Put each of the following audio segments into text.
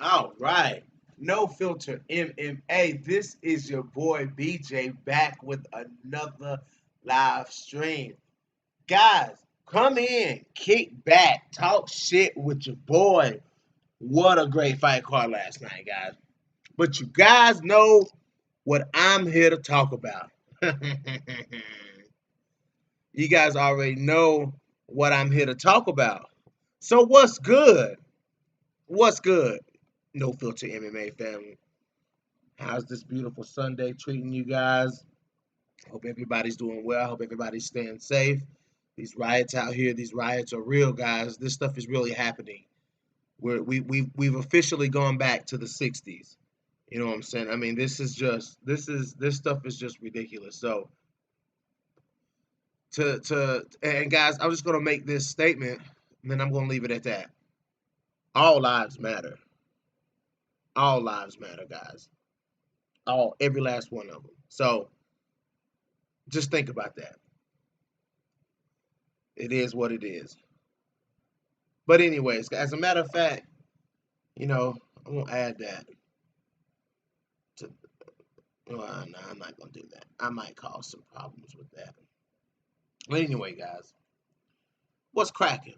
All right. No Filter MMA. This is your boy BJ back with another live stream. Guys, come in, kick back, talk shit with your boy. What a great fight card last night, guys. But you guys know what I'm here to talk about. You guys already know what I'm here to talk about. So, what's good? What's good? No Filter MMA family. How's this beautiful Sunday treating you guys? Hope everybody's doing well. Hope everybody's staying safe. These riots out here, these riots are real, guys. This stuff is really happening. We've officially gone back to the '60s. You know what I'm saying? I mean, this stuff is just ridiculous. So and guys, I'm just gonna make this statement, and then I'm gonna leave it at that. All lives matter. All lives matter, guys. Every last one of them. So just think about that. It is what it is. But anyways, as a matter of fact, I'm gonna add that to. Well, no, I'm not gonna do that. I might cause some problems with that. But anyway, guys, what's cracking?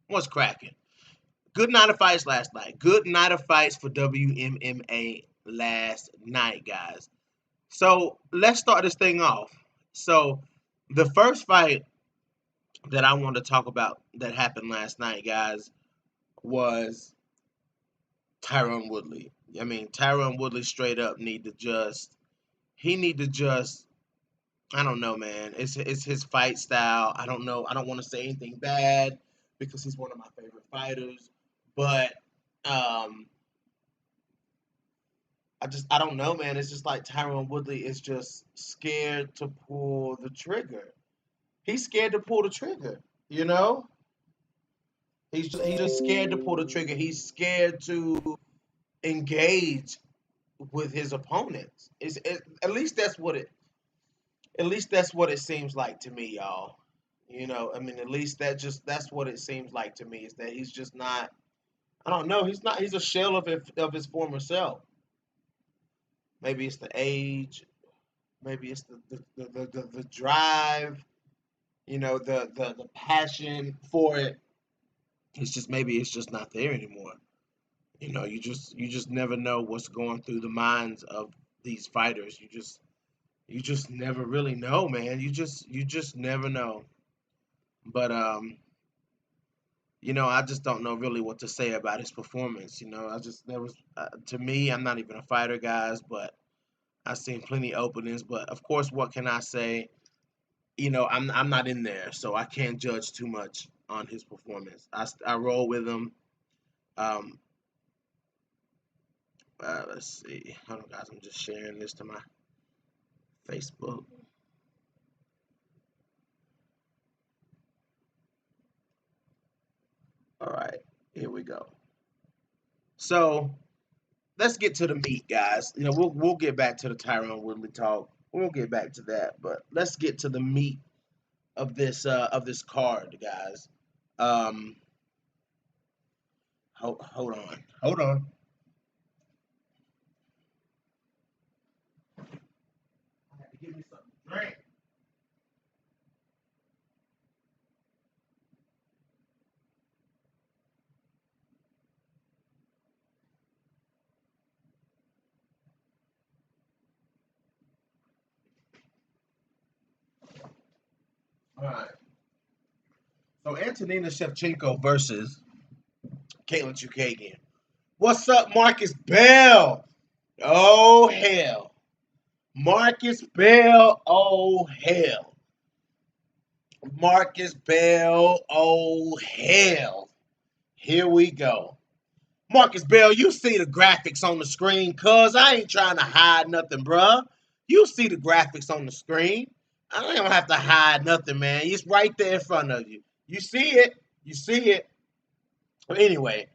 What's cracking? Good night of fights last night. Good night of fights for WMMA last night, guys. So let's start this thing off. So the first fight that I want to talk about that happened last night, guys, was Tyron Woodley. I mean, Tyron Woodley straight up need to just I don't know, man. It's his fight style. I don't know. I don't want to say anything bad because he's one of my favorite fighters, but um I don't know, man. It's just like Tyron Woodley is just scared to pull the trigger. He's scared to pull the trigger, you know? He's just scared to pull the trigger. He's scared to engage with his opponents. At least that's what it seems like to me, y'all. I mean, at least that's what it seems like to me is that he's just not. I don't know. He's not. He's a shell of his former self. Maybe it's the age. Maybe it's the drive. The passion for it. It's just maybe it's just not there anymore. You just never know what's going through the minds of these fighters. You just never really know, man. You just never know. But I just don't know really what to say about his performance. I just there was to me, I'm not even a fighter, guys, but I've seen plenty of openings. But of course, what can I say? I'm not in there, so I can't judge too much on his performance. I roll with him. Um, let's see. Hold on, guys. I'm just sharing this to my Facebook. All right, here we go. So let's get to the meat, guys. We'll get back to the Tyron Woodley talk. We'll get back to that, but let's get to the meat of this card, guys. Um, hold on. I had to give me something to drink. All right. So Antonina Shevchenko versus Caitlin Chukagian. What's up, Marcus Bell? Oh hell, Marcus Bell. Oh hell, Marcus Bell. Oh hell. Here we go. Marcus Bell, you see the graphics on the screen, cuz I ain't trying to hide nothing, bruh. You see the graphics on the screen. I don't have to hide nothing, man. It's right there in front of you. You see it. You see it. But anyway,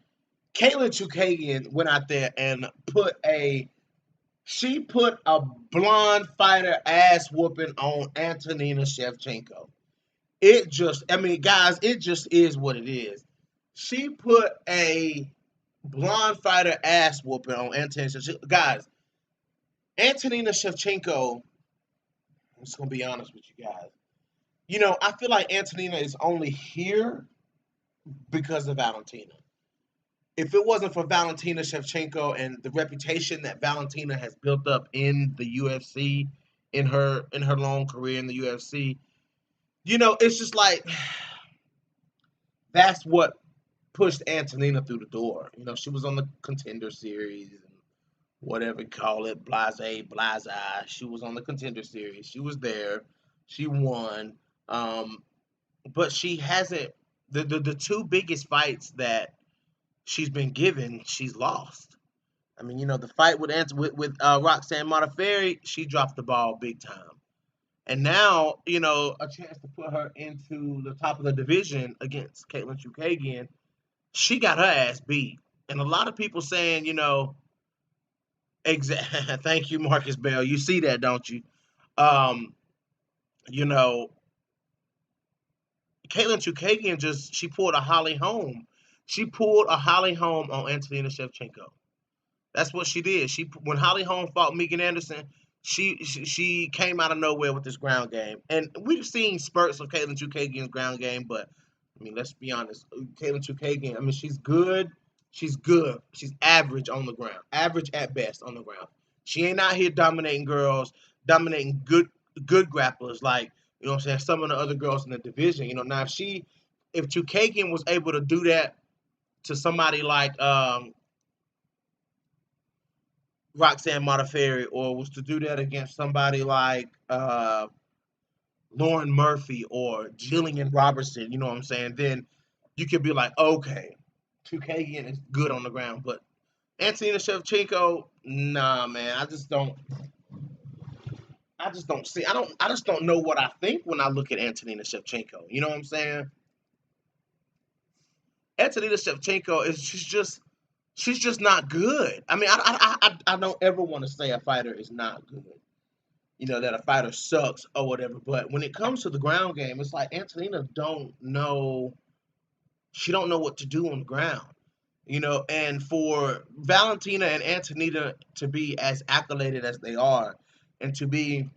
Caitlin Chukagian went out there and put a blonde fighter ass whooping on Antonina Shevchenko. I mean, guys, it just is what it is. She put a blonde fighter ass whooping on Antonina Shevchenko. Guys, Antonina Shevchenko, I'm just gonna be honest with you guys. You know, I feel like Antonina is only here because of Valentina. If it wasn't for Valentina Shevchenko and the reputation that Valentina has built up in the UFC, in her long career in the UFC, you know, it's just like that's what pushed Antonina through the door. You know, she was on the Contender Series and whatever you call it, blase. She was on the Contender Series. She was there. She won. Um, but she hasn't the two biggest fights that she's been given, she's lost. I mean, you know, the fight with Roxanne Modafferi, she dropped the ball big time. And now, you know, a chance to put her into the top of the division against Caitlin Chukagian, she got her ass beat. And a lot of people saying, you know, thank you, Marcus Bell. You see that, don't you? Um, you know, Caitlin Chukagian she pulled a Holly Holm. She pulled a Holly Holm on Antonina Shevchenko. That's what she did. When Holly Holm fought Megan Anderson, she came out of nowhere with this ground game. And we've seen spurts of Caitlin Chukagian's ground game, but I mean, let's be honest. Caitlin Chukagian, I mean, she's good. She's good. She's average on the ground. Average at best on the ground. She ain't out here dominating girls, dominating good grapplers like, you know what I'm saying, some of the other girls in the division. You know, now if Chukagian was able to do that to somebody like Roxanne Modafferi, or was to do that against somebody like Lauren Murphy or Jillian Robertson, you know what I'm saying? Then you could be like, okay, Chukagian is good on the ground, but Antonina Shevchenko, nah, man, I just don't know what I think when I look at Antonina Shevchenko. You know what I'm saying? Antonina Shevchenko she's just not good. I mean, I don't ever want to say a fighter is not good. You know, that a fighter sucks or whatever. But when it comes to the ground game, it's like Antonina don't know. She don't know what to do on the ground. You know, and for Valentina and Antonina to be as accoladed as they are, and to be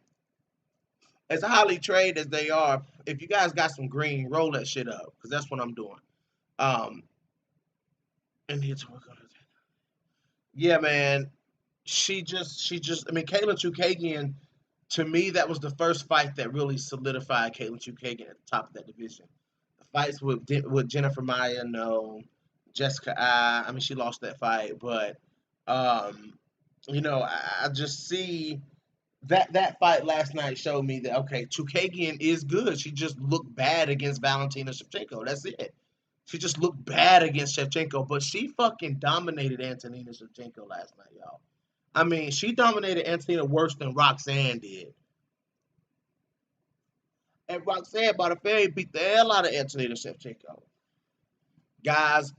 as highly traded as they are, if you guys got some green, roll that shit up because that's what I'm doing. Um, and it's work on it. Yeah, man. I mean, Caitlin Chukagian, to me, that was the first fight that really solidified Caitlin Chukagian at the top of that division. The fights with Jennifer Maia, no. Jessica I mean, she lost that fight, but um, you know, I just see that fight last night showed me that okay, Chukagian is good. She just looked bad against Valentina Shevchenko. That's it. She just looked bad against Shevchenko, but she fucking dominated Antonina Shevchenko last night, y'all. I mean, she dominated Antonina worse than Roxanne did. And Roxanne by the ferry beat the hell out of Antonina Shevchenko. Guys,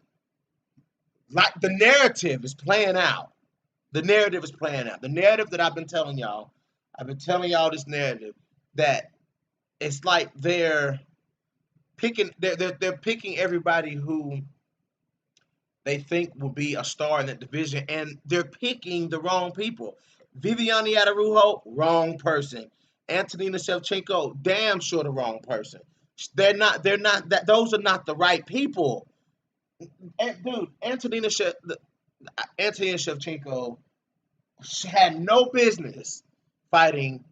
like the narrative is playing out. The narrative is playing out. The narrative that I've been telling y'all this narrative that it's like they're picking everybody who they think will be a star in that division, and they're picking the wrong people. Viviane Araújo, wrong person. Antonina Shevchenko, damn sure the wrong person. They're not that. Those are not the right people. Dude, Antonina Shevchenko had no business fighting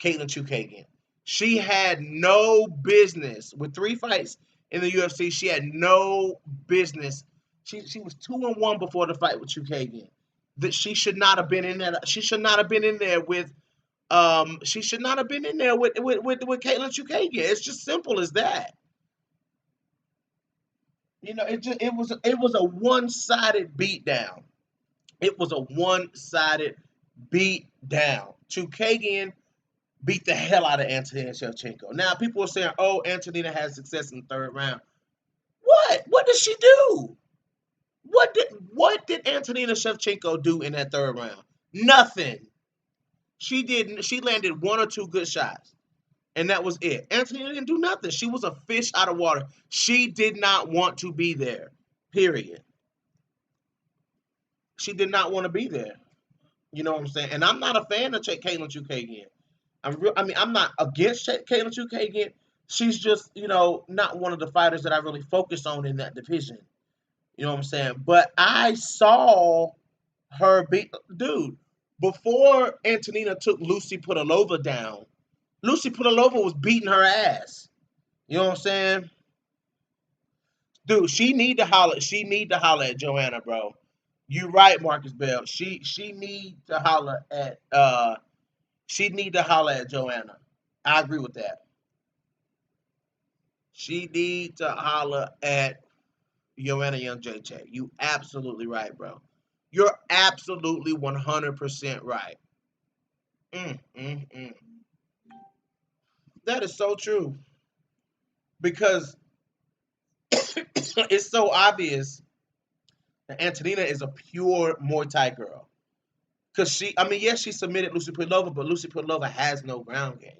Caitlin Chukagian. She had no business with 3 fights in the UFC. She had no business. She was 2-1 before the fight with Chukagian. That she should not have been in there. She should not have been in there with. She should not have been in there with Caitlin Chukagian. It's just simple as that. You know, it was a one-sided beatdown. It was a one-sided beat down. Chukagian beat the hell out of Antonina Shevchenko. Now people are saying, "Oh, Antonina had success in the 3rd round." What? What did she do? What did Antonina Shevchenko do in that 3rd round? Nothing. She didn't. She landed 1 or 2 good shots, and that was it. Antonina didn't do nothing. She was a fish out of water. She did not want to be there. Period. She did not want to be there. You know what I'm saying? And I'm not a fan of Caitlin Chukagian. I mean, I'm not against Caitlin Chukagian. She's just, not one of the fighters that I really focus on in that division. You know what I'm saying? But I saw her beat, dude, before Antonina took Lucy Putilova down. Lucy Putilova was beating her ass. You know what I'm saying? Dude, she need to holler. She need to holler at Joanna, bro. You right, Marcus Bell. She need to holler at Joanna. I agree with that. She need to holler at Joanna Young JJ. You absolutely right, bro. You're absolutely 100% right. Mm, mm, mm. That is so true because it's so obvious that Antonina is a pure Muay Thai girl. Because yes, she submitted Lucy Putilova, but Lucy Putilova has no ground game.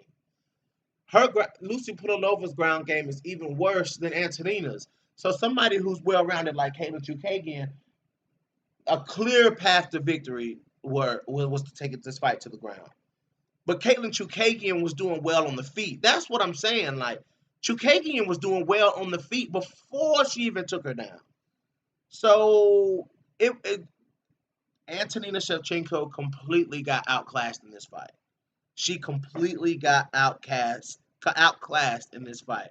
Lucy Putilova's ground game is even worse than Antonina's. So somebody who's well-rounded like Caitlin Chukagian, a clear path to victory was to take this fight to the ground. But Caitlin Chukagian was doing well on the feet. That's what I'm saying. Like, Chukagian was doing well on the feet before she even took her down. So Antonina Shevchenko completely got outclassed in this fight. She completely got outclassed in this fight.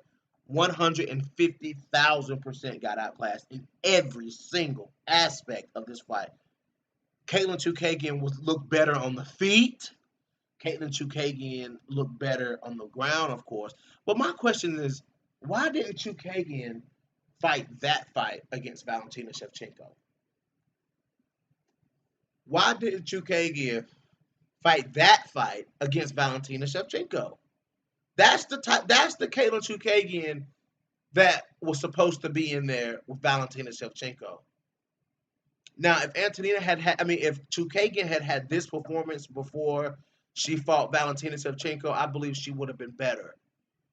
150,000% got outclassed in every single aspect of this fight. Caitlin Chukagian looked better on the feet. Caitlin Chukagian looked better on the ground, of course. But my question is, why didn't Chukagian fight that fight against Valentina Shevchenko? Why didn't Chukagian fight that fight against Valentina Shevchenko? That's the Caitlin Chukagian that was supposed to be in there with Valentina Shevchenko. Now, if Chukagian had this performance before she fought Valentina Shevchenko, I believe she would have been better.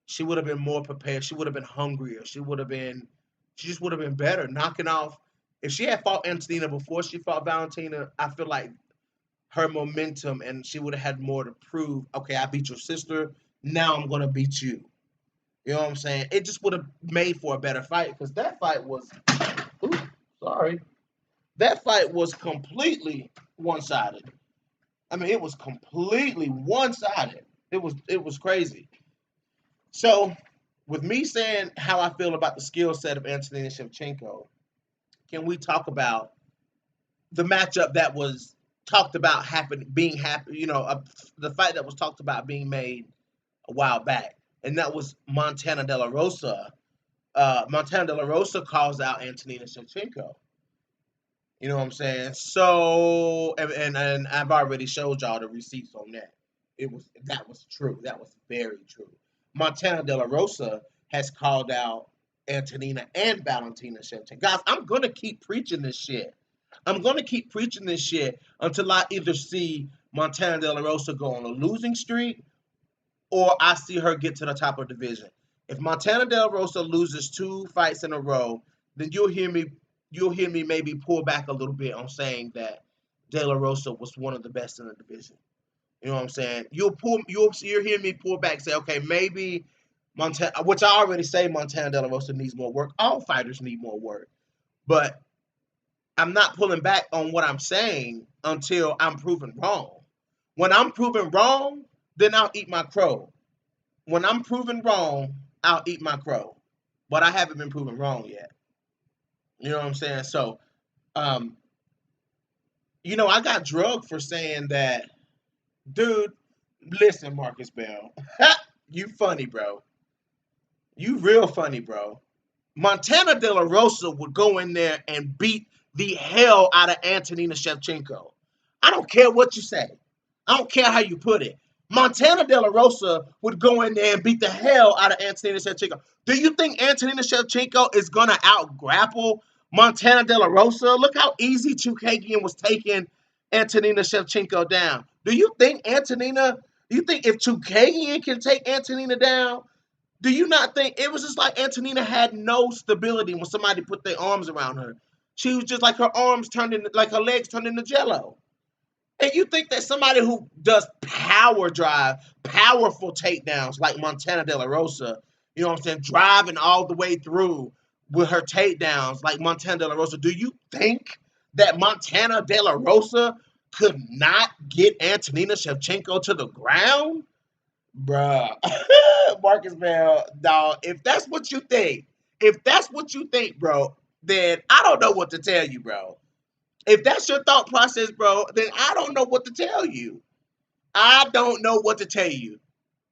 She would have been more prepared. She would have been hungrier. She just would have been better. Knocking off. If she had fought Antonina before she fought Valentina, I feel like her momentum and she would have had more to prove. Okay, I beat your sister. Now I'm gonna beat you. You know what I'm saying? It just would have made for a better fight because that fight was. Ooh, sorry. That fight was completely one-sided. I mean, it was completely one-sided. It was crazy. So, with me saying how I feel about the skill set of Antonina Shevchenko, can we talk about the matchup that was talked about being happen? The fight that was talked about being made a while back, and that was Montana De La Rosa. Montana De La Rosa calls out Antonina Shevchenko. You know what I'm saying? So, and I've already showed y'all the receipts on that. That was true. That was very true. Montana De La Rosa has called out Antonina and Valentina Shevchenko. Guys, I'm gonna keep preaching this shit. I'm gonna keep preaching this shit until I either see Montana De La Rosa go on a losing streak or I see her get to the top of the division. If Montana De La Rosa loses 2 fights in a row, then you'll hear me maybe pull back a little bit on saying that De La Rosa was one of the best in the division. You know what I'm saying? You'll hear me pull back and say, okay, maybe Montana, which I already say Montana De La Rosa needs more work. All fighters need more work. But I'm not pulling back on what I'm saying until I'm proven wrong. When I'm proven wrong, then I'll eat my crow. When I'm proven wrong, I'll eat my crow. But I haven't been proven wrong yet. You know what I'm saying? So, um, I got drugged for saying that, dude, listen, Marcus Bell. You funny, bro. You real funny, bro. Montana De La Rosa would go in there and beat the hell out of Antonina Shevchenko. I don't care what you say. I don't care how you put it. Montana De La Rosa would go in there and beat the hell out of Antonina Shevchenko. Do you think Antonina Shevchenko is going to out-grapple Montana De La Rosa? Look how easy Chukagian was taking Antonina Shevchenko down. Do you think if Chukagian can take Antonina down, do you not think it was just like Antonina had no stability when somebody put their arms around her? She was just like her arms turned into, like her legs turned into jello. And you think that somebody who does power drive, powerful takedowns like Montana De La Rosa, you know what I'm saying, driving all the way through with her takedowns like Montana De La Rosa, do you think that Montana De La Rosa could not get Antonina Shevchenko to the ground? Bruh. Marcus Bell, dog, if that's what you think, bro, then I don't know what to tell you, bro. If that's your thought process, bro, then I don't know what to tell you. I don't know what to tell you.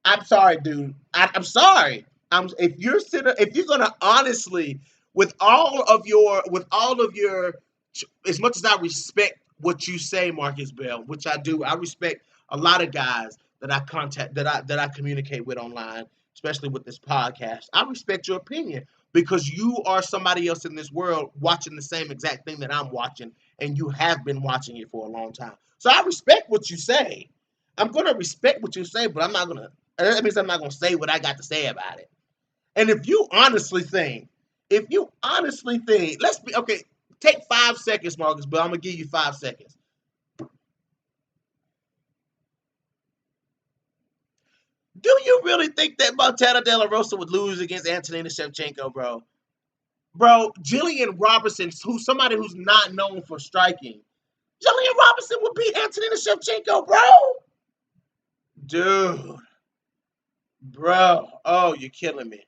I'm sorry, dude. I'm sorry. If you're gonna honestly, with all of your, as much as I respect what you say, Marcus Bell, which I do, I respect a lot of guys that I contact, that I communicate with online, especially with this podcast. I respect your opinion because you are somebody else in this world watching the same exact thing that I'm watching, and you have been watching it for a long time. So I respect what you say. I'm gonna respect what you say, but I'm not gonna. That means I'm not gonna say what I got to say about it. And if you honestly think, let's be okay. Take 5 seconds, Marcus, but I'm gonna give you 5 seconds. Do you really think that Montana De La Rosa would lose against Antonina Shevchenko, bro? Bro, Jillian Robertson, who's somebody who's not known for striking, Jillian Robertson would beat Antonina Shevchenko, bro. Dude, bro. Oh, you're killing me.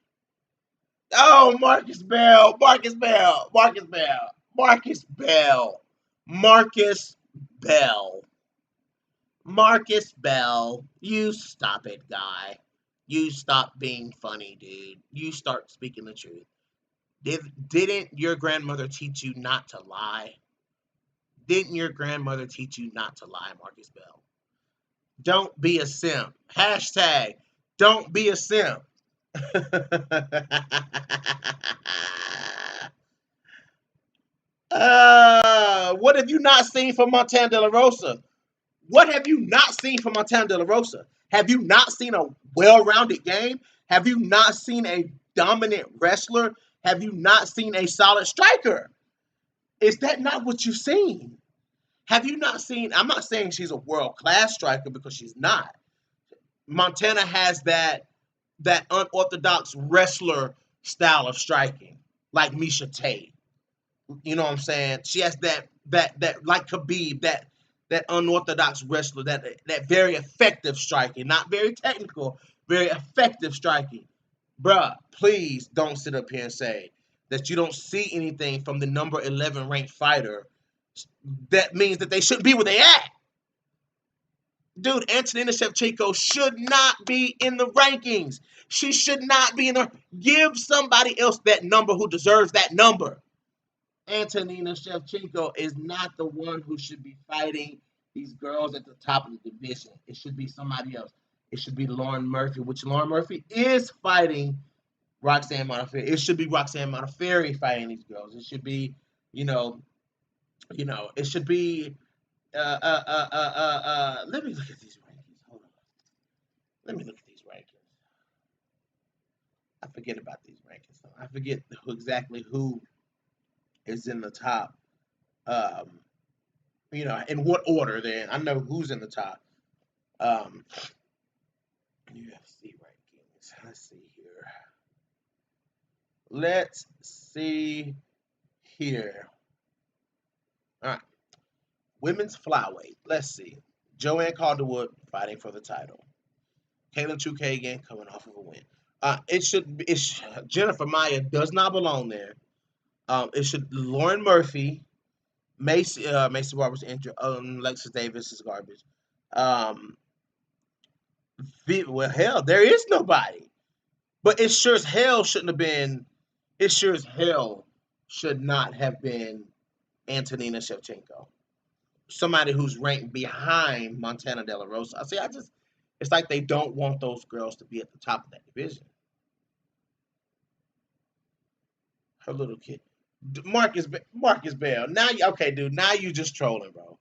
Oh, Marcus Bell, Marcus Bell, Marcus Bell, Marcus Bell, Marcus Bell, Marcus Bell. You stop it, guy. You stop being funny, dude. You start speaking the truth. Didn't your grandmother teach you not to lie? Didn't your grandmother teach you not to lie, Marcus Bell? Don't be a simp. Hashtag don't be a simp. What have you not seen from Montana De La Rosa? What have you not seen from Montana De La Rosa? Have you not seen a well-rounded game? Have you not seen a dominant wrestler? Have you not seen a solid striker? Is that not what you've seen? Have you not seen? I'm not saying she's a world-class striker because she's not. Montana has that unorthodox wrestler style of striking, like Misha Tate. You know what I'm saying? She has that like Khabib, that unorthodox wrestler, that very effective striking, not very technical, very effective striking. Bruh, please don't sit up here and say that you don't see anything from the number 11 ranked fighter. That means that they shouldn't be where they at. Dude, Antonina Shevchenko should not be in the rankings. She should not be in the. Give somebody else that number who deserves that number. Antonina Shevchenko is not the one who should be fighting these girls at the top of the division. It should be somebody else. It should be Lauren Murphy, which Lauren Murphy is fighting Roxanne Modafferi. It should be Roxanne Modafferi fighting these girls. It should be, you know, it should be. Let me look at these rankings. Hold on. Let me look at these rankings. I forget about these rankings. I forget exactly who is in the top. Um, in what order then. I know who's in the top. Um, UFC rankings. Let's see here. Let's see here. All right. Women's flyweight. Let's see. Joanne Calderwood fighting for the title. Katlyn Chookagian coming off of a win. Jennifer Maia does not belong there. It should Lauren Murphy, Macy Roberts injured. Lexus Davis is garbage. Well, hell, there is nobody. But it sure as hell shouldn't have been. It sure as hell should not have been Antonina Shevchenko. Somebody who's ranked behind Montana De La Rosa. It's like they don't want those girls to be at the top of that division. Her little kid, Marcus Bell. Now, okay, dude. Now you just trolling, bro.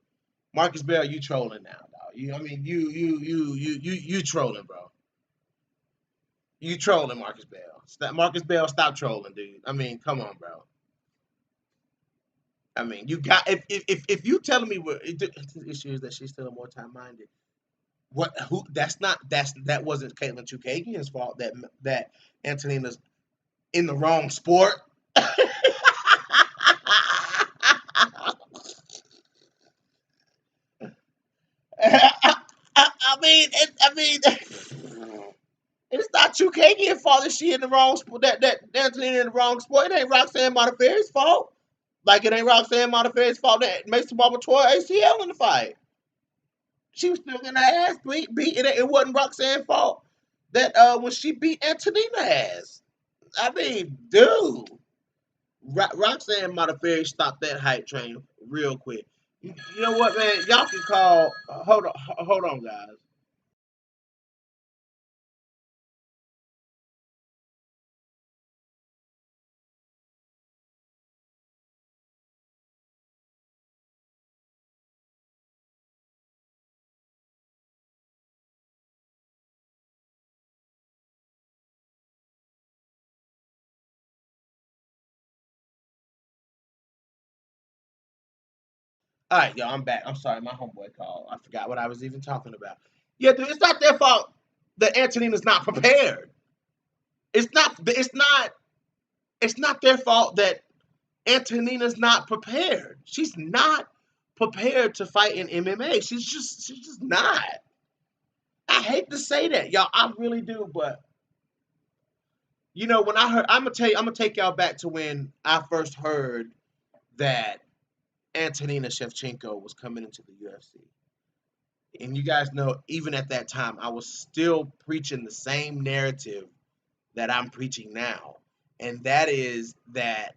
Marcus Bell, you trolling now, dog. You trolling, bro. You trolling, Marcus Bell. Marcus Bell, stop trolling, dude. I mean, come on, bro. I mean, you got if you telling me what the issue is that she's still more time minded. What who that wasn't Caitlin Chukagian's fault that Antonina's in the wrong sport. I mean, it's not Chukagian's fault that she in the wrong sport. That Antonina in the wrong sport. It ain't Roxanne Modafferi's fault. Like it ain't Roxanne Modafferi's fault that Mason Barber tore ACL in the fight. She was still getting her ass beat. It wasn't Roxanne's fault that when she beat Antonina ass. I mean, dude, Roxanne Modafferi stopped that hype train real quick. You know what, man? Y'all can call. Hold on, guys. All right, y'all, I'm back. I'm sorry, my homeboy called. I forgot what I was even talking about. Yeah, dude, it's not their fault that Antonina's not prepared. It's not. It's not. It's not their fault that Antonina's not prepared. She's not prepared to fight in MMA. She's just not. I hate to say that, y'all. I really do, but when I heard, I'm gonna take y'all back to when I first heard that Antonina Shevchenko was coming into the UFC. And you guys know, even at that time, I was still preaching the same narrative that I'm preaching now. And that is that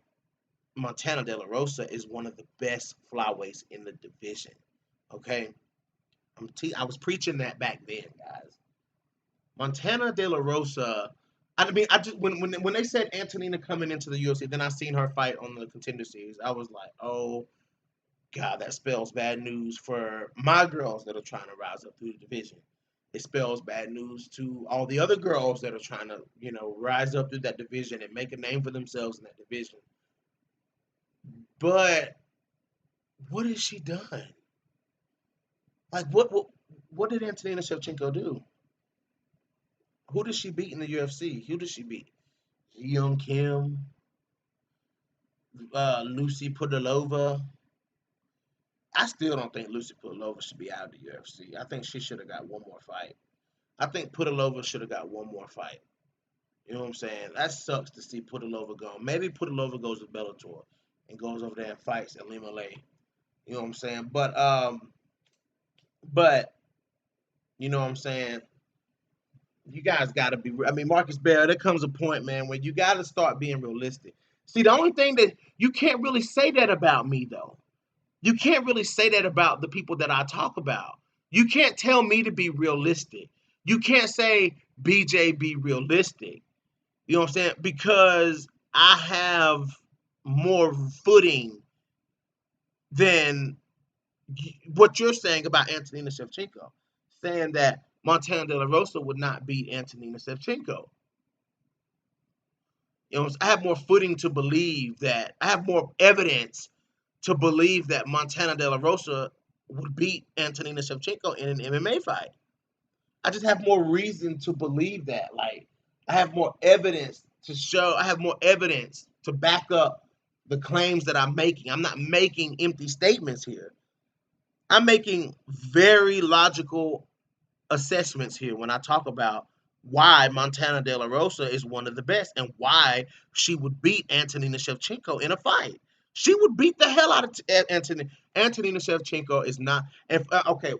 Montana De La Rosa is one of the best flyweights in the division. Okay? I was preaching that back then, guys. Montana De La Rosa. I mean, I just when they said Antonina coming into the UFC, then I seen her fight on the Contender Series. I was like, oh God, that spells bad news for my girls that are trying to rise up through the division. It spells bad news to all the other girls that are trying to, rise up through that division and make a name for themselves in that division. But what has she done? Like, what did Antonina Shevchenko do? Who did she beat in the UFC? Who did she beat? Young Kim, Lucy Pudilova. I still don't think Lucy Pudilova should be out of the UFC. I think she should have got one more fight. I think Pudilova should have got one more fight. You know what I'm saying? That sucks to see Pudilova go. Maybe Pudilova goes to Bellator and goes over there and fights at Lima Lay. You know what I'm saying? But you know what I'm saying? You guys got to be. I mean, Marcus Bear. There comes a point, man, where you got to start being realistic. See, the only thing that you can't really say that about me, though. You can't really say that about the people that I talk about. You can't tell me to be realistic. You can't say BJ be realistic. You know what I'm saying? Because I have more footing than what you're saying about Antonina Shevchenko, saying that Montana De La Rosa would not beat Antonina Shevchenko. I have more footing to believe that. I have more evidence to believe that Montana De La Rosa would beat Antonina Shevchenko in an MMA fight. I just have more reason to believe that. Like, I have more evidence to show. I have more evidence to back up the claims that I'm making. I'm not making empty statements here. I'm making very logical assessments here when I talk about why Montana De La Rosa is one of the best and why she would beat Antonina Shevchenko in a fight. She would beat the hell out of Antonina Shevchenko is not. If okay,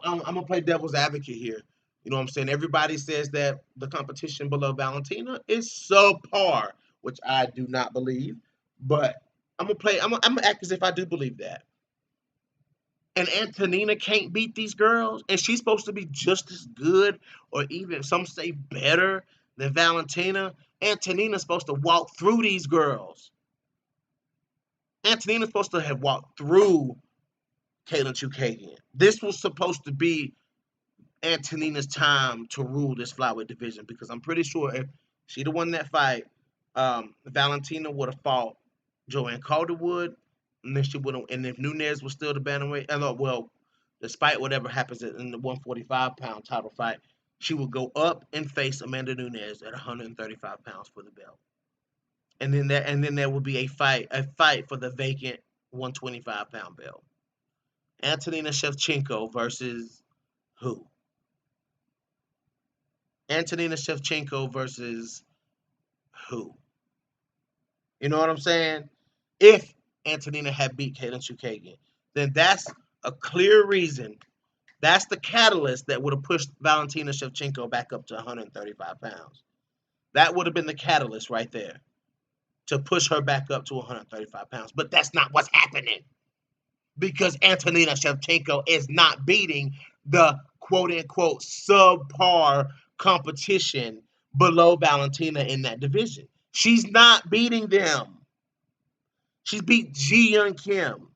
I'm gonna play devil's advocate here. You know what I'm saying? Everybody says that the competition below Valentina is subpar, which I do not believe. But I'm gonna act as if I do believe that. And Antonina can't beat these girls, and she's supposed to be just as good, or even some say better than Valentina. Antonina's supposed to walk through these girls. Antonina's supposed to have walked through Katlyn Chookagian. This was supposed to be Antonina's time to rule this flyweight division, because I'm pretty sure if she'd have won that fight, Valentina would have fought Joanne Calderwood, And then she wouldn't. And if Nunes was still the bantamweight, I thought, well, despite whatever happens in the 145-pound title fight, she would go up and face Amanda Nunes at 135 pounds for the belt. And then there would be a fight for the vacant 125-pound belt. Antonina Shevchenko versus who? Antonina Shevchenko versus who? You know what I'm saying? If Antonina had beat Katlyn Chookagian, then that's a clear reason. That's the catalyst that would have pushed Valentina Shevchenko back up to 135 pounds. That would have been the catalyst right there to push her back up to 135 pounds. But that's not what's happening because Antonina Shevchenko is not beating the quote unquote subpar competition below Valentina in that division. She's not beating them. She's beat Ji Yeon Kim.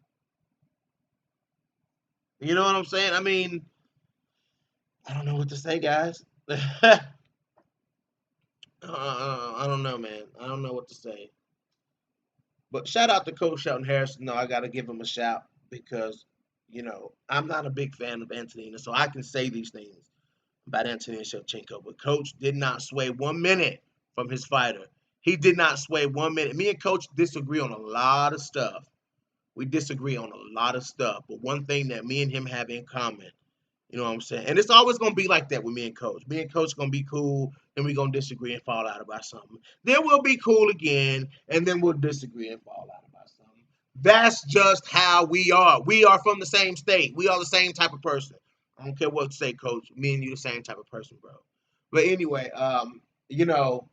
You know what I'm saying? I mean, I don't know what to say, guys. I don't know, man. I don't know what to say. But shout out to Coach Shelton Harrison. No, I got to give him a shout because, I'm not a big fan of Antonina, so I can say these things about Antonina Shevchenko. But Coach did not sway 1 minute from his fighter. He did not sway 1 minute. Me and Coach disagree on a lot of stuff. We disagree on a lot of stuff. But one thing that me and him have in common, you know what I'm saying? And it's always going to be like that with me and Coach. Me and Coach going to be cool, and we're going to disagree and fall out about something. Then we'll be cool again, and then we'll disagree and fall out about something. That's just how we are. We are from the same state. We are the same type of person. I don't care what to say, Coach. Me and you the same type of person, bro. But anyway, you know,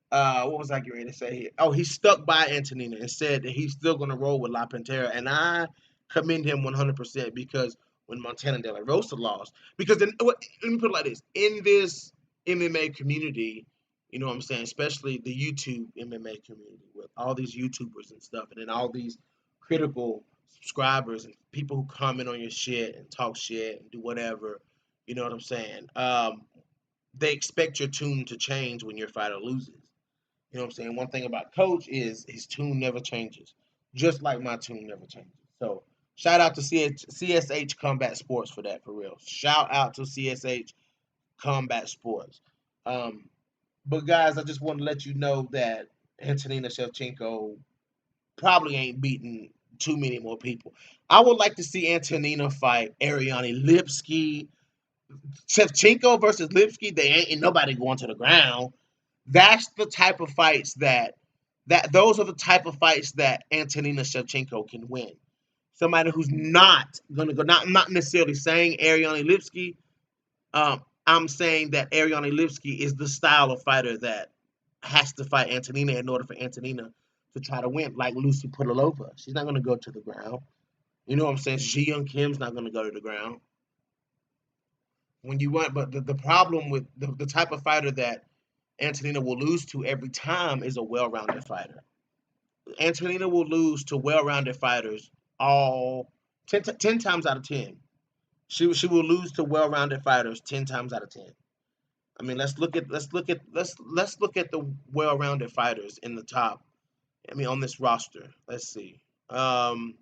what was I getting ready to say here? Oh, he stuck by Antonina and said that he's still going to roll with La Pantera, and I commend him 100% because when Montana De La Rosa lost, because let me put it like this: in this MMA community, you know what I'm saying, especially the YouTube MMA community with all these YouTubers and stuff, and then all these critical subscribers and people who comment on your shit and talk shit and do whatever, you know what I'm saying? They expect your tune to change when your fighter loses. You know what I'm saying? One thing about Coach is his tune never changes, just like my tune never changes. So shout out to CSH Combat Sports for that, for real. Shout out to CSH Combat Sports. Um, but guys, I just want to let you know that Antonina Shevchenko probably ain't beating too many more people. I would like to see Antonina fight Ariane Lipski. Shevchenko versus Lipski, they ain't nobody going to the ground. That's the type of fights that those are the type of fights that Antonina Shevchenko can win. Somebody who's not gonna go. Not necessarily saying Ariane Lipski. I'm saying that Ariane Lipski is the style of fighter that has to fight Antonina in order for Antonina to try to win. Like Lucy Pudilova, she's not gonna go to the ground. You know what I'm saying? Ji Young Kim's not gonna go to the ground. When you want, but the problem with the type of fighter that Antonina will lose to every time is a well-rounded fighter. Antonina will lose to well-rounded fighters all 10 times out of 10. She will lose to well-rounded fighters 10 times out of 10. I mean, let's look at the well-rounded fighters in the top. I mean, on this roster. Um,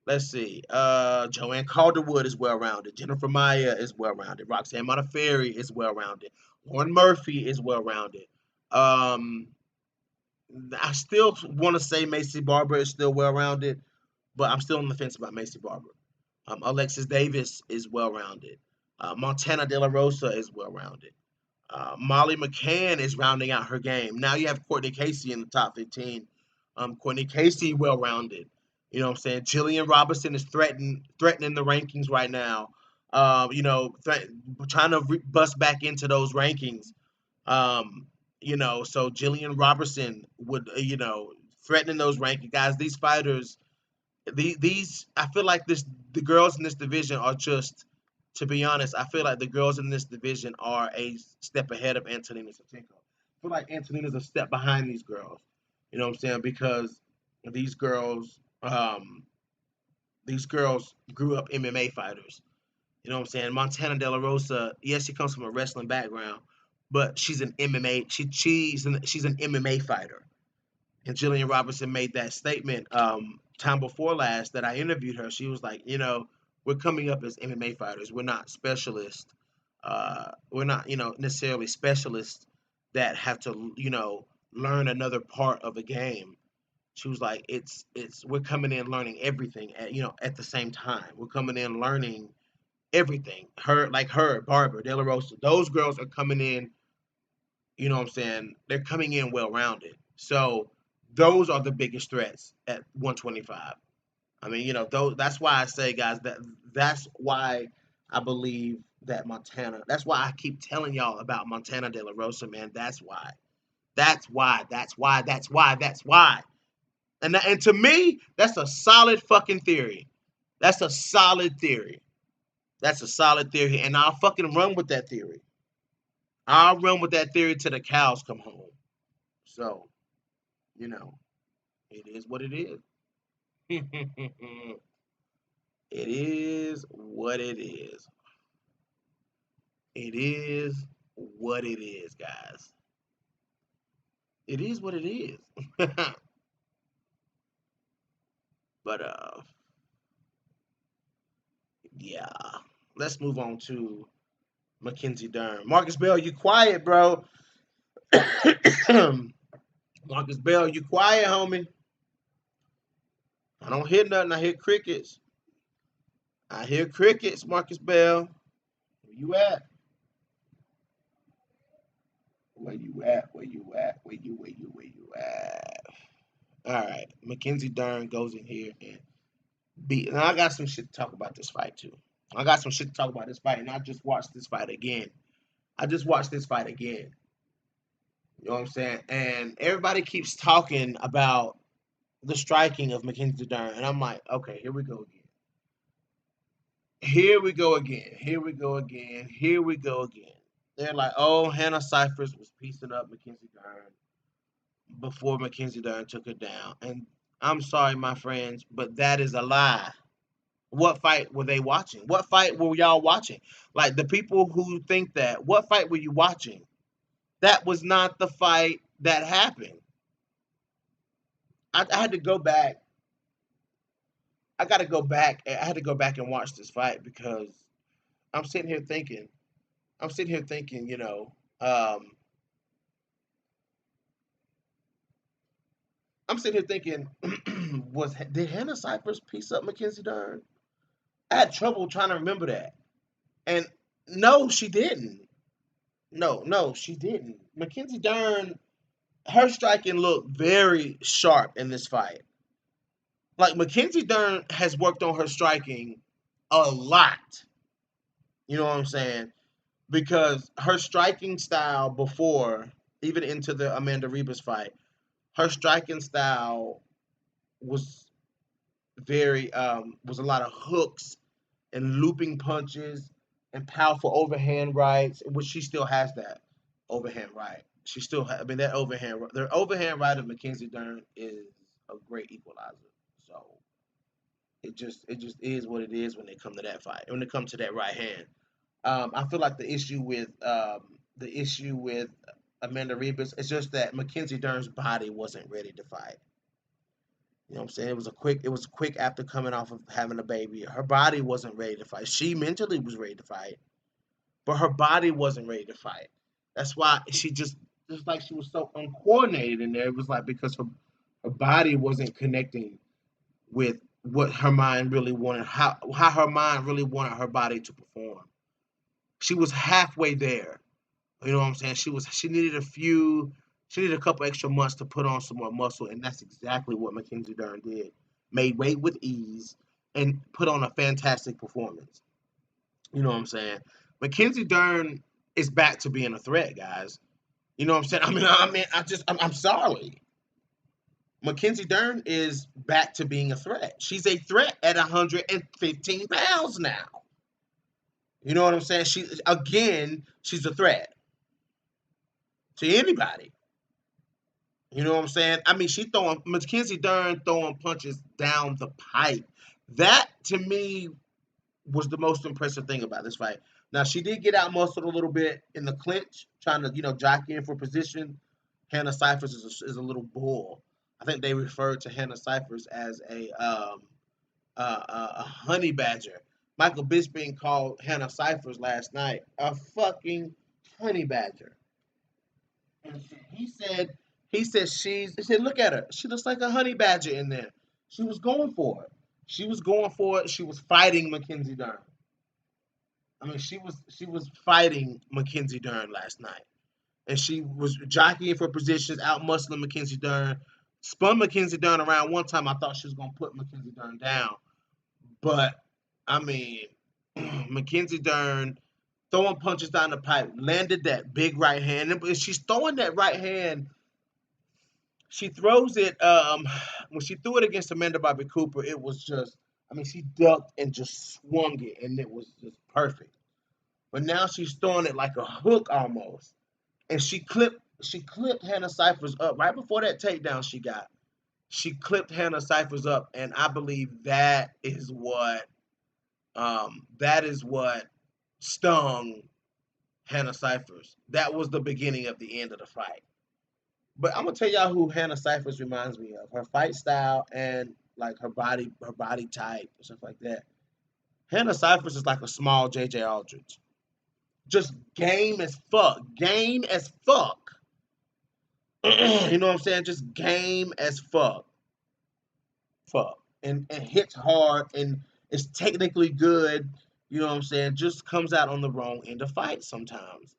let's see. Joanne Calderwood is well-rounded. Jennifer Maya is well-rounded. Roxanne Modafferi is well-rounded. Lauren Murphy is well-rounded. Um, I still want to say Macy Barber is still well-rounded, but I'm still on the fence about Macy Barber. Alexis Davis is well-rounded. Montana De La Rosa is well-rounded. Molly McCann is rounding out her game. Now you have Courtney Casey in the top 15. Courtney Casey well-rounded. You know what I'm saying? Jillian Robinson is threatening the rankings right now. Trying to bust back into those rankings. Um, so Jillian Robertson would, threatening those ranking guys. These fighters, these I feel like the girls in this division are just, to be honest, I feel like the girls in this division are a step ahead of Antonina Shevchenko. I feel like Antonina's a step behind these girls. You know what I'm saying? Because these girls, these girls grew up MMA fighters. You know what I'm saying? Montana De La Rosa, yes, she comes from a wrestling background, but she's an MMA. She's an MMA fighter. And Jillian Robertson made that statement time before last that I interviewed her. She was like, we're coming up as MMA fighters. We're not specialists. We're not, necessarily specialists that have to, learn another part of a game. She was like, it's we're coming in learning everything at the same time. We're coming in learning everything. Her, Barbara De La Rosa, those girls are coming in, what I'm saying? They're coming in well rounded. So those are the biggest threats at 125. I mean, those that's why I say, guys, that's why I believe that Montana, that's why I keep telling y'all about Montana De La Rosa, man. That's why. That's why. That's why. That's why. That's why. And to me, that's a solid fucking theory. That's a solid theory. That's a solid theory. And I'll fucking run with that theory. I'll run with that theory till the cows come home. So, you know, it is what it is. It is what it is. It is what it is, guys. It is what it is. But yeah. Let's move on to Mackenzie Dern. Marcus Bell, you quiet, bro. Marcus Bell, you quiet, homie. I don't hear nothing. I hear crickets. I hear crickets, Marcus Bell. Where you at? Where you at? Where you at? Where you at? All right. Mackenzie Dern goes in here and beat. Now I got some shit to talk about this fight too. I got some shit to talk about this fight, and I just watched this fight again. I just watched this fight again. You know what I'm saying? And everybody keeps talking about the striking of Mackenzie Dern, and I'm like, okay, here we go again. Here we go again. Here we go again. Here we go again. They're like, oh, Hannah Cyphers was piecing up Mackenzie Dern before Mackenzie Dern took her down. And I'm sorry, my friends, but that is a lie. What fight were they watching? What fight were y'all watching? Like the people who think that, what fight were you watching? That was not the fight that happened. I had to go back. I got to go back. I had to go back and watch this fight because I'm sitting here thinking. I'm sitting here thinking, I'm sitting here thinking, did Hannah Cyphers piece up Mackenzie Dern? I had trouble trying to remember that. And no, she didn't. No, she didn't. Mackenzie Dern, her striking looked very sharp in this fight. Like Mackenzie Dern has worked on her striking a lot. You know what I'm saying? Because her striking style before, even into the Amanda Ribas fight, her striking style was was a lot of hooks and looping punches and powerful overhand rights, which she still has that overhand right. She still I mean that overhand right of Mackenzie Dern is a great equalizer. So it just is what it is when they come to that fight. When it comes to that right hand. I feel like the issue with Amanda Ribas is just that Mackenzie Dern's body wasn't ready to fight. You know what I'm saying? It was quick after coming off of having a baby. Her body wasn't ready to fight. She mentally was ready to fight, but her body wasn't ready to fight. That's why she just like she was so uncoordinated in there. It was like because her body wasn't connecting with what her mind really wanted, how her mind really wanted her body to perform. She was halfway there. You know what I'm saying? She needed a couple extra months to put on some more muscle, and that's exactly what Mackenzie Dern did. Made weight with ease and put on a fantastic performance. You know what I'm saying? Mackenzie Dern is back to being a threat, guys. You know what I'm saying? I'm sorry. Mackenzie Dern is back to being a threat. She's a threat at 115 pounds now. You know what I'm saying? She's a threat to anybody. You know what I'm saying? I mean, she throwing Mackenzie Dern throwing punches down the pipe. That to me was the most impressive thing about this fight. Now she did get out muscled a little bit in the clinch, trying to jockey in for position. Hannah Cyphers is a little bull. I think they referred to Hannah Cyphers as a honey badger. Michael Bisping called Hannah Cyphers last night a fucking honey badger. And he said, look at her. She looks like a honey badger in there. She was going for it. She was going for it. She was fighting Mackenzie Dern. I mean, she was fighting Mackenzie Dern last night. And she was jockeying for positions, out muscling Mackenzie Dern. Spun Mackenzie Dern around one time. I thought she was gonna put Mackenzie Dern down. But I mean, Mackenzie Dern throwing punches down the pipe, landed that big right hand. And she's throwing that right hand. She throws it. When she threw it against Amanda Bobby Cooper, it was just. I mean, she ducked and just swung it, and it was just perfect. But now she's throwing it like a hook almost, and she clipped Hannah Cyphers up right before that takedown she got. She clipped Hannah Cyphers up, and I believe that is what stung Hannah Cyphers. That was the beginning of the end of the fight. But I'm gonna tell y'all who Hannah Cyphers reminds me of. Her fight style and like her body type and stuff like that. Hannah Cyphers is like a small JJ Aldridge. Just game as fuck. Game as fuck. You know what I'm saying? Just game as fuck. Fuck. And hits hard and is technically good. You know what I'm saying? Just comes out on the wrong end of fights sometimes.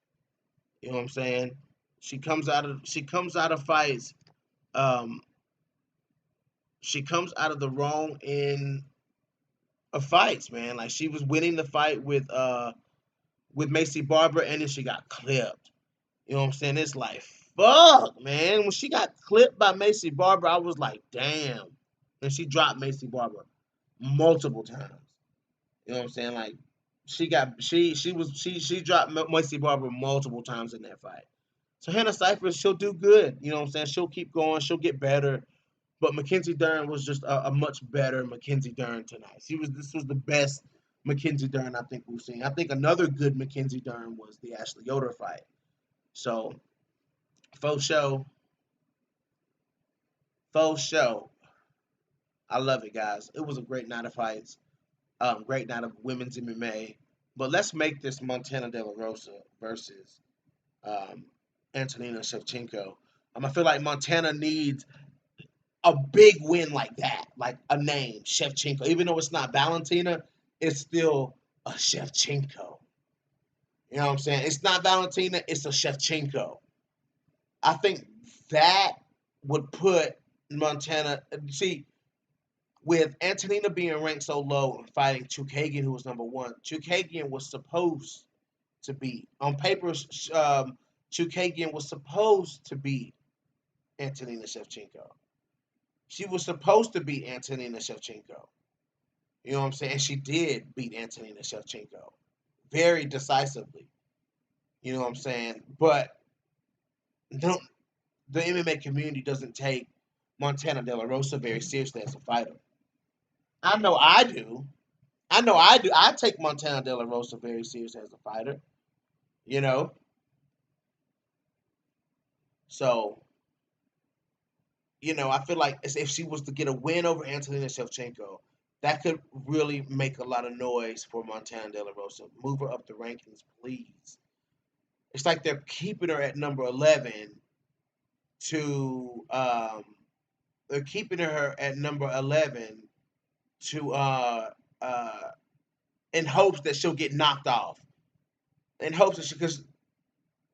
You know what I'm saying? She comes out of fights. Um, she comes out of the wrong end of fights, man. Like she was winning the fight with Macy Barber, and then she got clipped. You know what I'm saying? It's like fuck, man. When she got clipped by Macy Barber, I was like, damn. And she dropped Macy Barber multiple times. You know what I'm saying? Like she dropped Macy Barber multiple times in that fight. So Hannah Cyphers, she'll do good. You know what I'm saying? She'll keep going. She'll get better. But Mackenzie Dern was just a much better Mackenzie Dern tonight. This was the best Mackenzie Dern I think we've seen. I think another good Mackenzie Dern was the Ashley Yoder fight. So faux show, faux show. I love it, guys. It was a great night of fights. Great night of women's MMA. But let's make this Montana De La Rosa versus um, Antonina Shevchenko. I feel like Montana needs a big win like that, like a name, Shevchenko. Even though it's not Valentina, it's still a Shevchenko. You know what I'm saying? It's not Valentina, it's a Shevchenko. I think that would put Montana. See, with Antonina being ranked so low and fighting Chookagian, who was number one, Chookagian was supposed to beat. On paper, Chookagian was supposed to beat Antonina Shevchenko. She was supposed to beat Antonina Shevchenko. You know what I'm saying? She did beat Antonina Shevchenko very decisively. You know what I'm saying? But no, the MMA community doesn't take Montana De La Rosa very seriously as a fighter. I know I do. I know I do. I take Montana De La Rosa very seriously as a fighter. You know, so I feel like if she was to get a win over Antonina Shevchenko, that could really make a lot of noise for Montana De La Rosa. Move her up the rankings, please. It's like they're keeping her at number 11 to they're keeping her at number 11 to uh in hopes that she'll get knocked off. In hopes that because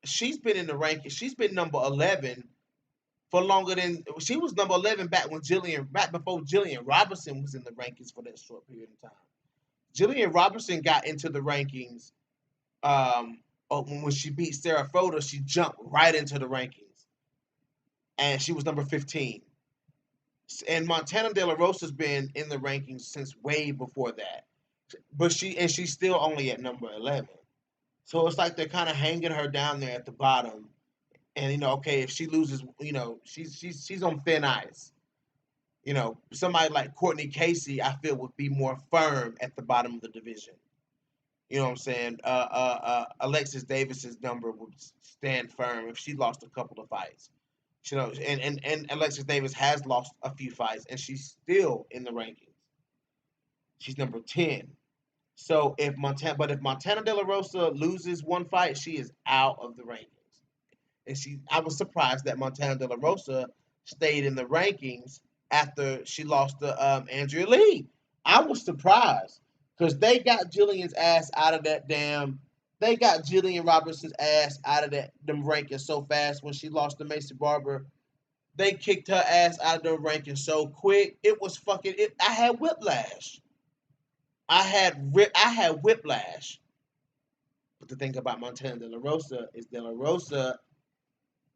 she's been in the rankings, she's been number 11 for longer than she was number 11 back before Jillian Robinson was in the rankings for that short period of time. Jillian Robinson got into the rankings when she beat Sarah Froda, she jumped right into the rankings, and she was number 15. And Montana De La Rosa's been in the rankings since way before that, but she's still only at number 11. So it's like they're kind of hanging her down there at the bottom. And okay, if she loses, she's on thin ice. Somebody like Courtney Casey, I feel would be more firm at the bottom of the division. You know what I'm saying? Alexis Davis's number would stand firm if she lost a couple of fights. You know, and Alexis Davis has lost a few fights, and she's still in the rankings. She's number 10. So if Montana De La Rosa loses one fight, she is out of the rankings. And I was surprised that Montana De La Rosa stayed in the rankings after she lost to Andrea Lee. I was surprised because they got Jillian's ass out of that damn. They got Jillian Robertson's ass out of them rankings so fast when she lost to Macy Barber. They kicked her ass out of the rankings so quick. It was fucking. I had whiplash. I had whiplash. But the thing about Montana De La Rosa is De La Rosa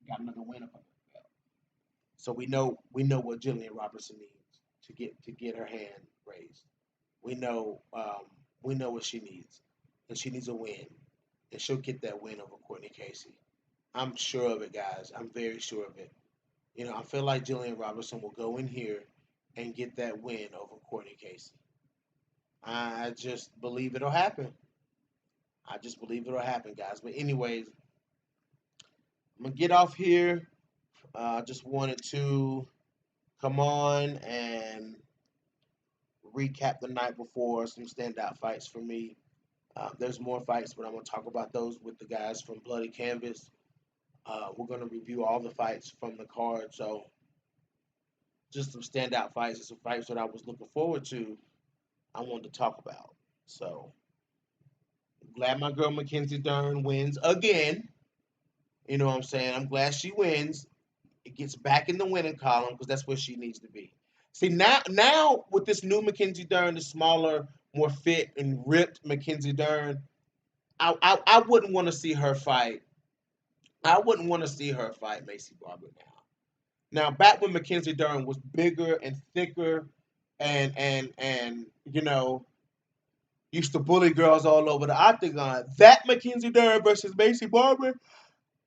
got another win up on her belt. So we know what Jillian Robertson needs to get her hand raised. We know we know what she needs, and she needs a win, and she'll get that win over Courtney Casey. I'm sure of it, guys. I'm very sure of it. You know, I feel like Jillian Robertson will go in here and get that win over Courtney Casey. I just believe it'll happen. I just believe it'll happen, guys. But anyways, I'm gonna get off here. I just wanted to come on and recap the night before, some standout fights for me. There's more fights, but I'm going to talk about those with the guys from Bloody Canvas. We're going to review all the fights from the card. So just some standout fights and some fights that I was looking forward to, I wanted to talk about. So glad my girl Mackenzie Dern wins again. You know what I'm saying? I'm glad she wins. It gets back in the winning column because that's where she needs to be. See, now with this new Mackenzie Dern, the smaller, more fit and ripped Mackenzie Dern, I wouldn't want to see her fight. I wouldn't want to see her fight Macy Barber now. Now, back when Mackenzie Dern was bigger and thicker, and used to bully girls all over the octagon, that Mackenzie Dern versus Macy Barber,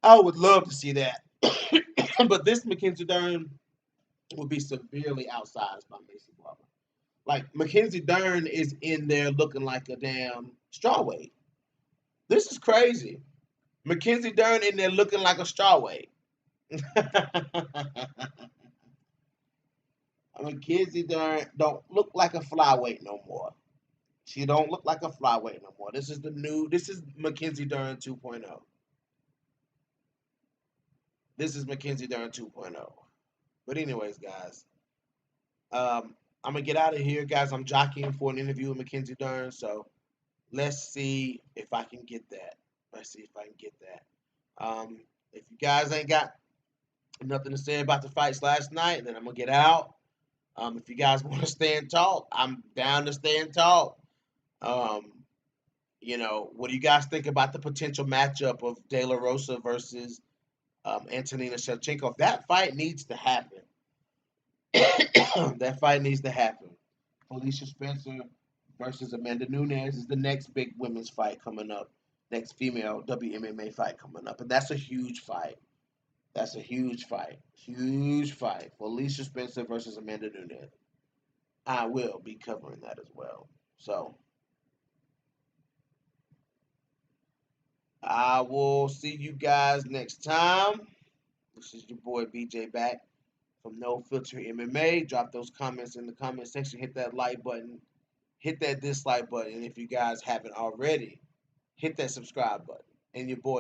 I would love to see that. But this Mackenzie Dern will be severely outsized by Macy Barber. Like Mackenzie Dern is in there looking like a damn strawweight. This is crazy. Mackenzie Dern in there looking like a strawweight. Mackenzie Dern don't look like a flyweight no more. She don't look like a flyweight no more. This is Mackenzie Dern 2.0. This is Mackenzie Dern 2.0. But anyways, guys, I'm gonna get out of here, guys. I'm jockeying for an interview with Mackenzie Dern, so let's see if I can get that. Let's see if I can get that. If you guys ain't got nothing to say about the fights last night, then I'm gonna get out. If you guys want to stay and talk, I'm down to stay and talk. Um, what do you guys think about the potential matchup of De La Rosa versus Antonina Shevchenko? That fight needs to happen. That fight needs to happen. Felicia Spencer versus Amanda Nunes is the next big women's fight coming up. Next female WMMA fight coming up. And that's a huge fight. That's a huge fight. Huge fight. Felicia Spencer versus Amanda Nunes. I will be covering that as well. So I will see you guys next time. This is your boy BJ back from No Filter MMA. Drop those comments in the comment section. Hit that like button. Hit that dislike button. And if you guys haven't already, hit that subscribe button. And your boy